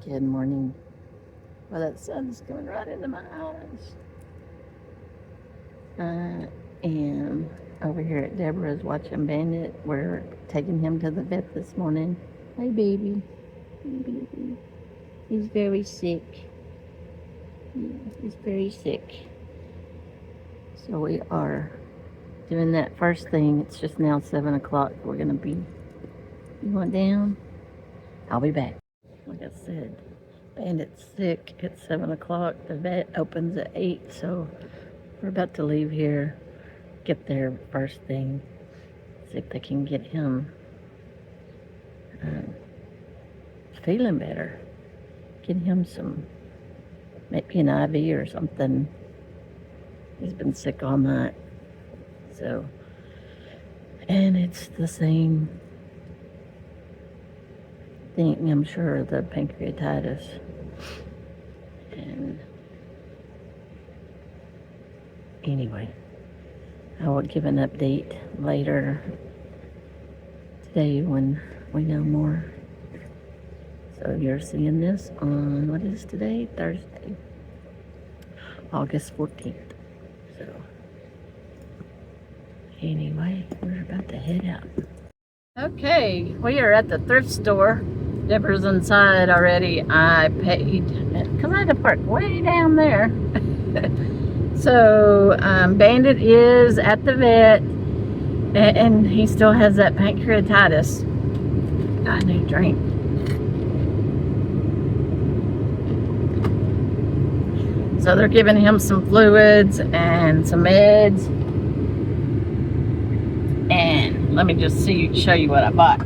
Good morning. Well, that sun's coming right into my eyes. I am over here at Deborah's watching Bandit. We're taking him to the vet this morning. Hey, baby. Hey, baby. He's very sick. Yeah, he's very sick. So we are doing that first thing. It's just now 7 o'clock. We're going to be... You want down? I'll be back. Like I said, Bandit's sick at 7 o'clock. The vet opens at 8, so we're about to leave here, get there first thing, see if they can get him feeling better. Get him some, maybe an IV or something. He's been sick all night. So, and it's the same thing, I'm sure, the pancreatitis. And anyway, I will give an update later today when we know more. So you're seeing this on, what is today? Thursday, August 14th. So anyway, we're about to head out. Okay, we are at the thrift store. Deborah's inside already. I paid, because I had to park way down there. So Bandit is at the vet, and he still has that pancreatitis. I need a drink. So they're giving him some fluids and some meds. And let me just show you what I bought.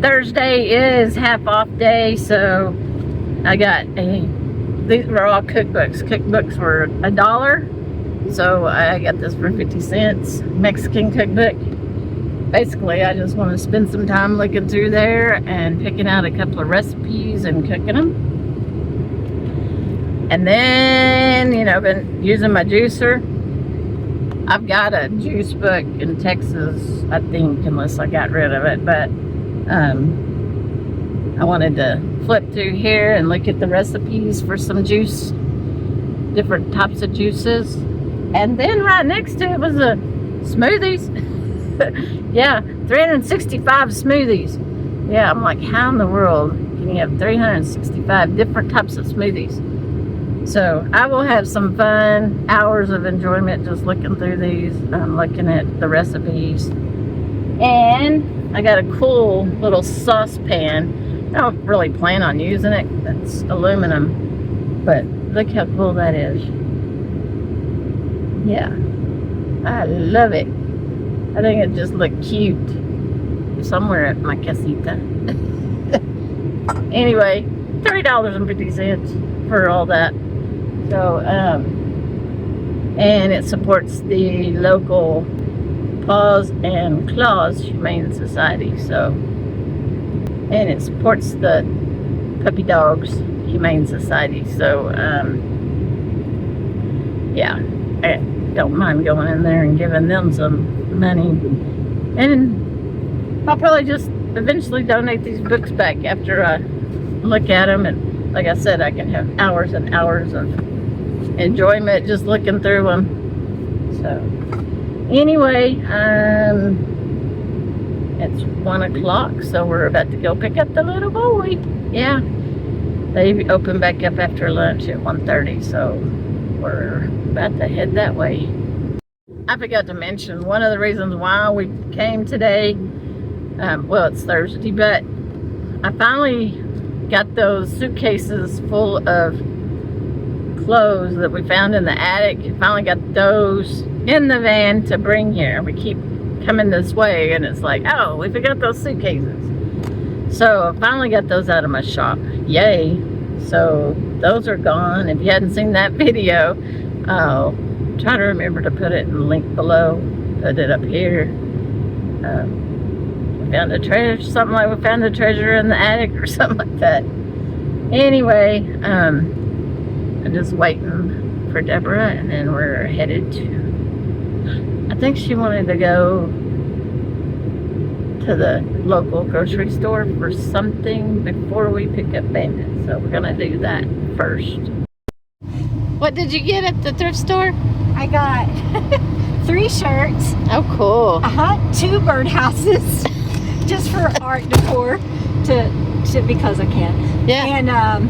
Thursday is half off day, so I got these were all cookbooks. Cookbooks were $1, so I got this for 50 cents. Mexican cookbook. Basically, I just want to spend some time looking through there and picking out a couple of recipes and cooking them. And then, you know, been using my juicer. I've got a juice book in Texas, I think, unless I got rid of it, but I wanted to flip through here and look at the recipes for some juice, different types of juices. And then right next to it was a smoothies. Yeah, 365 smoothies. Yeah, I'm like, how in the world can you have 365 different types of smoothies? So I will have some fun hours of enjoyment just looking through these, looking at the recipes. And I got a cool little saucepan. I don't really plan on using it. It's aluminum, but look how cool that is. Yeah, I love it. I think it just looked cute somewhere at my casita. Anyway, $3.50 for all that. So, and it supports the local Paws and Claws Humane Society. So, and it supports the Puppy Dogs Humane Society. So, yeah, I don't mind going in there and giving them some money. And I'll probably just eventually donate these books back after I look at them. And like I said, I can have hours and hours of enjoyment just looking through them. So anyway, it's 1 o'clock, so we're about to go pick up the little boy. Yeah, they open back up after lunch at 1:30, so we're about to head that way. I forgot to mention one of the reasons why we came today. Well, it's Thursday, but I finally got those suitcases full of clothes that we found in the attic. Finally got those in the van to bring here. We keep coming this way and it's like, oh, we forgot those suitcases. So I finally got those out of my shop. Yay. So those are gone. If you hadn't seen that video, I'll try to remember to put it in the link below. Put it up here. We found a treasure, something like we found a treasure in the attic or something like that. Anyway, I'm just waiting for Deborah, and then we're headed to, I think she wanted to go to the local grocery store for something before we pick up Bandit. So we're gonna do that first. What did you get at the thrift store? I got 3 shirts. Oh, cool. 2 birdhouses, just for art decor, because I can. Yeah.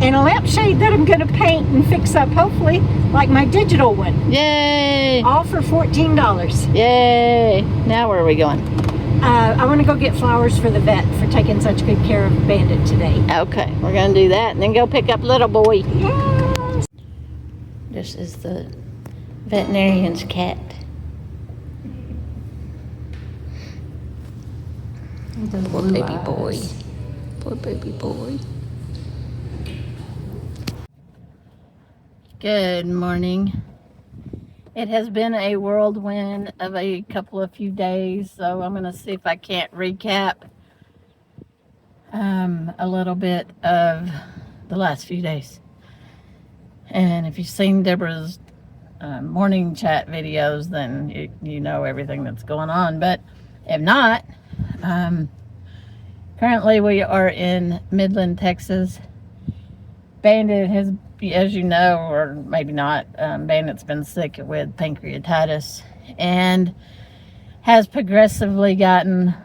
And a lampshade that I'm gonna paint and fix up, hopefully, like my digital one. Yay! All for $14. Yay! Now where are we going? I want to go get flowers for the vet for taking such good care of Bandit today. Okay, we're gonna do that and then go pick up little boy. Yes. This is the veterinarian's cat. Poor baby boy. Poor baby boy. Good morning. It has been a whirlwind of a few days, so I'm going to see if I can't recap a little bit of the last few days. And if you've seen Deborah's morning chat videos, then you know everything that's going on. But if not, currently we are in Midland, Texas. Bandit has, as you know, or maybe not, Bandit's been sick with pancreatitis and has progressively gotten,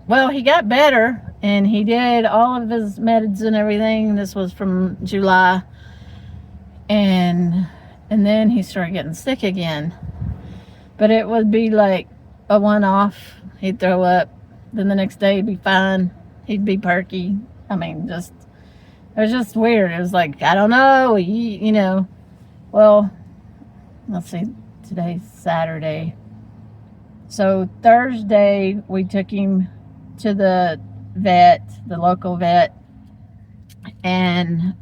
well, he got better and he did all of his meds and everything. This was from July. And then he started getting sick again. But it would be like a one-off. He'd throw up. Then the next day he'd be fine. He'd be perky. I mean, it was just weird. It was like, I don't know, you know. Well, let's see, today's Saturday. So Thursday, we took him to the vet, the local vet, and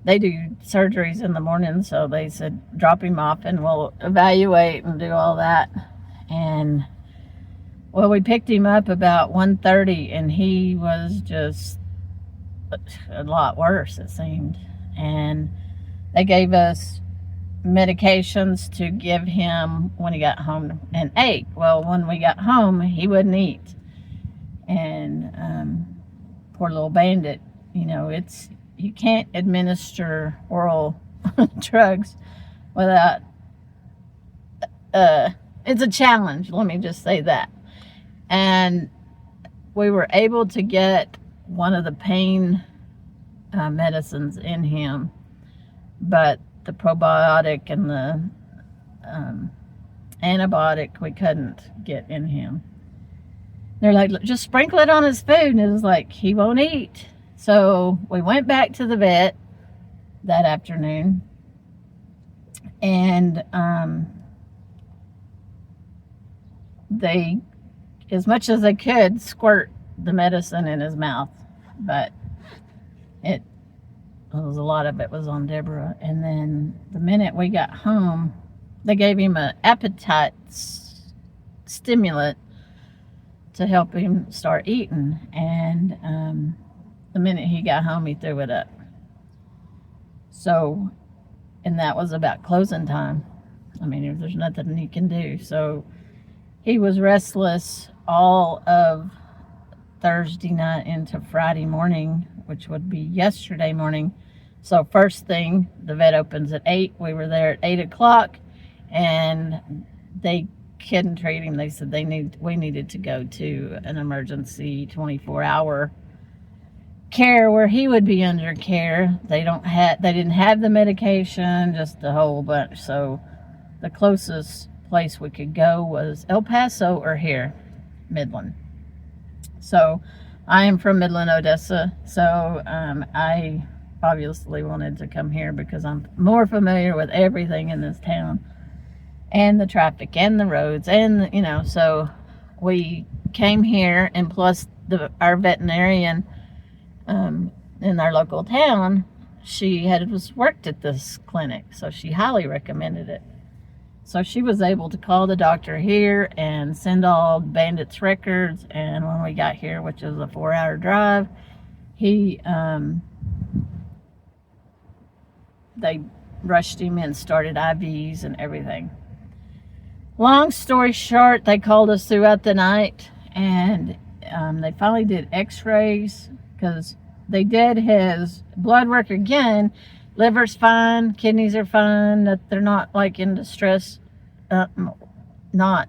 they do surgeries in the morning, so they said, drop him off and we'll evaluate and do all that. And, well, we picked him up about 1:30, and he was just a lot worse, it seemed. And they gave us medications to give him when he got home and ate. Well, when we got home, he wouldn't eat. And poor little Bandit, you know, you can't administer oral drugs without it's a challenge, let me just say that. And we were able to get one of the pain medicines in him, but the probiotic and the antibiotic we couldn't get in him. They're like, just sprinkle it on his food, and it was like, he won't eat. So we went back to the vet that afternoon, and they, as much as they could, squirt the medicine in his mouth, but it was a lot of it was on Deborah. And then the minute we got home, they gave him an appetite stimulant to help him start eating, and the minute he got home, he threw it up. So, and that was about closing time. I mean, there's nothing he can do. So he was restless all of Thursday night into Friday morning, which would be yesterday morning. So first thing, the vet opens at 8. We were there at 8 o'clock, and they couldn't treat him. They said we needed to go to an emergency 24-hour care where he would be under care. They didn't have the medication, just a whole bunch. So the closest place we could go was El Paso or here, Midland. So I am from Midland, Odessa. So I obviously wanted to come here because I'm more familiar with everything in this town and the traffic and the roads, and you know, so we came here. And plus our veterinarian in our local town, she was worked at this clinic, so she highly recommended it. So she was able to call the doctor here and send all Bandit's records. And when we got here, which is a 4-hour drive, they rushed him and started IVs and everything. Long story short, they called us throughout the night And they finally did x-rays because they did his blood work again. Liver's fine, kidneys are fine, that they're not like in distress. Not,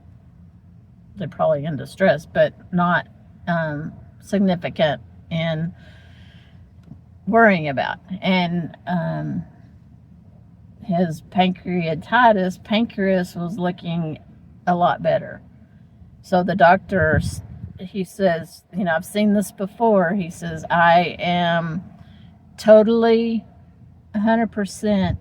they're probably in distress, but not significant in worrying about. And his pancreas was looking a lot better. So the doctor, he says, you know, I've seen this before. He says, I am totally 100%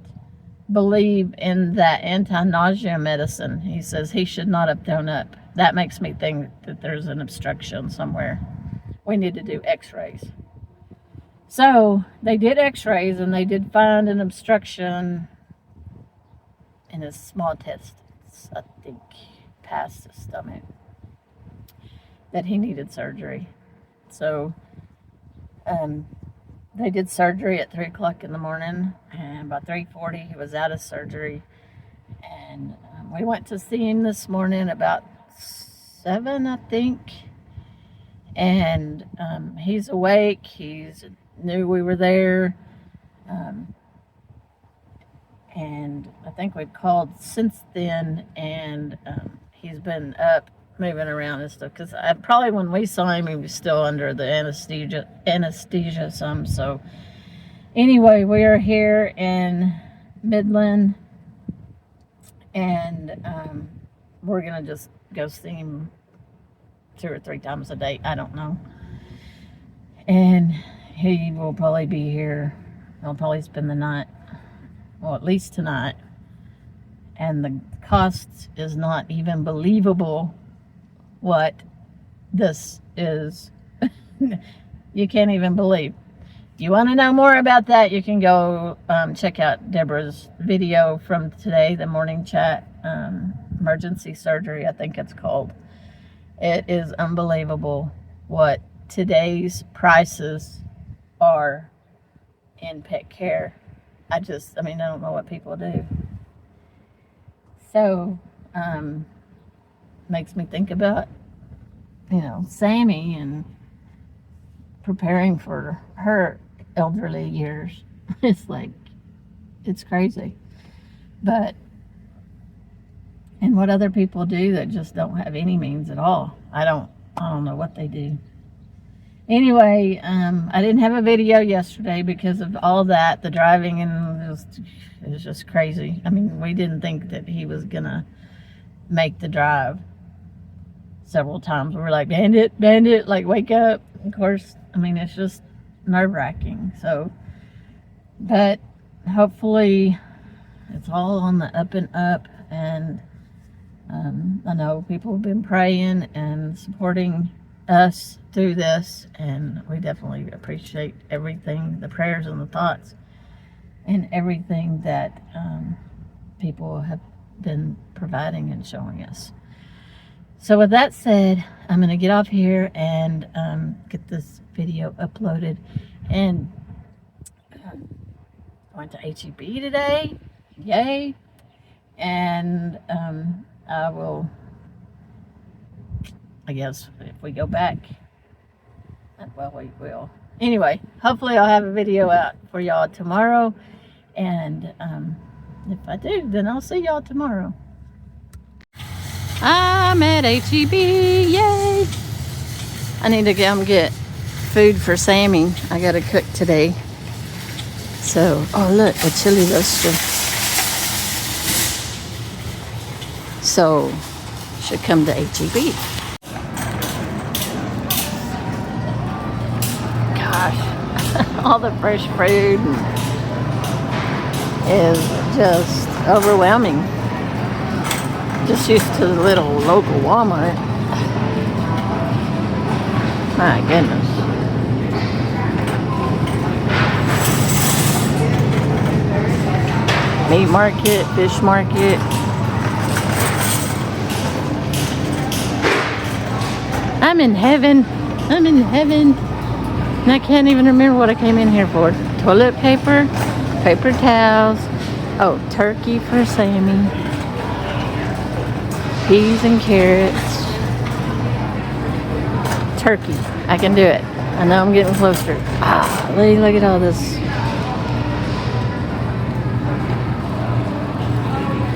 believe in that anti-nausea medicine. He says he should not have thrown up. That makes me think that there's an obstruction somewhere. We need to do x-rays. So they did x-rays and they did find an obstruction in his small intestines, I think, past his stomach, that he needed surgery. So they did surgery at 3 o'clock in the morning, and by 3:40 he was out of surgery. And we went to see him this morning about 7, I think. And he's awake. He's knew we were there. And I think we've called since then, and he's been up, moving around and stuff. Because probably when we saw him, he was still under the anesthesia some. So anyway, we are here in Midland, and we're gonna just go see him 2 or 3 times a day. I don't know. And he will probably be here. He'll probably spend the night. Well, at least tonight. And the cost is not even believable what this is. You can't even believe. If you want to know more about that, you can go check out Deborah's video from today, the morning chat, emergency surgery, I think it's called. It is unbelievable what today's prices are in pet care. I don't know what people do. So, makes me think about, Sammy and preparing for her elderly years. It's crazy. And what other people do that just don't have any means at all. I don't know what they do. Anyway, I didn't have a video yesterday because of all that, the driving, and it was just crazy. I mean, we didn't think that he was gonna make the drive. Several times we were like, Bandit, like, wake up. Of course, it's just nerve-wracking. So, but hopefully it's all on the up and up, and I know people have been praying and supporting us through this, and we definitely appreciate everything, the prayers and the thoughts and everything that people have been providing and showing us. So with that said, I'm going to get off here and get this video uploaded. And I went to HEB today, yay, and I will, I guess, if we go back, well, we will. Anyway, hopefully I'll have a video out for y'all tomorrow, and if I do, then I'll see y'all tomorrow. I'm at HEB, yay! I need to go get food for Sammy. I gotta cook today. So, oh look, a chili roaster. So, should come to HEB. Gosh, all the fresh food is just overwhelming. Just used to the little local Walmart. My goodness. Meat market, fish market. I'm in heaven. I'm in heaven. And I can't even remember what I came in here for. Toilet paper, paper towels. Oh, turkey for Sammy. Peas and carrots. turkey. I can do it. I know I'm getting closer. Ah, look at all this.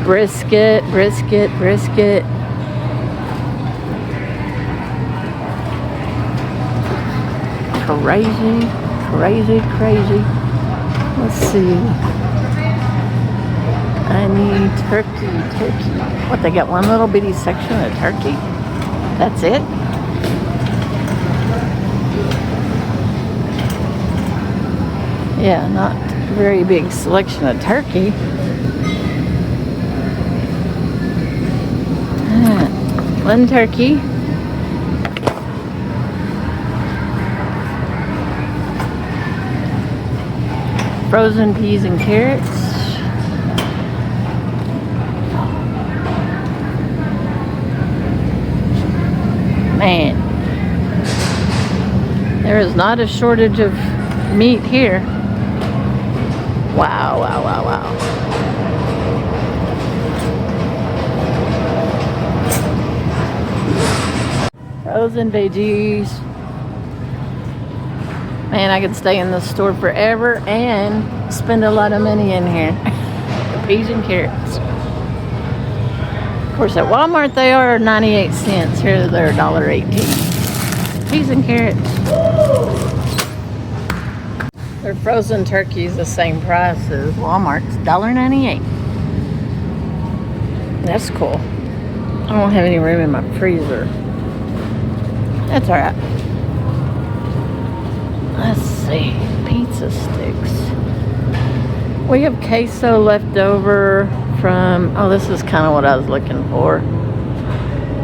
Brisket, brisket, brisket. Crazy, crazy, crazy. Let's see. I need turkey. What, they got one little bitty section of turkey? That's it? Yeah, not very big selection of turkey. One turkey. Frozen peas and carrots. Man, there is not a shortage of meat here. Wow, wow, wow, wow. Frozen veggies. Man, I could stay in the store forever and spend a lot of money in here. The peas and carrots. Of course, at Walmart they are 98 cents. Here they're $1.18. Peas and carrots. Their frozen turkey is the same price as Walmart's, $1.98. That's cool. I don't have any room in my freezer. That's alright. Let's see. Pizza sticks. We have queso left over from, oh, this is kind of what I was looking for.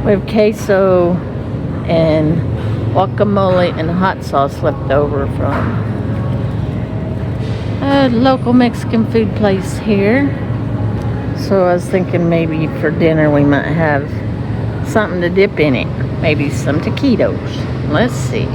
We have queso and guacamole and hot sauce left over from a local Mexican food place here. So I was thinking maybe for dinner we might have something to dip in it. Maybe some taquitos. Let's see.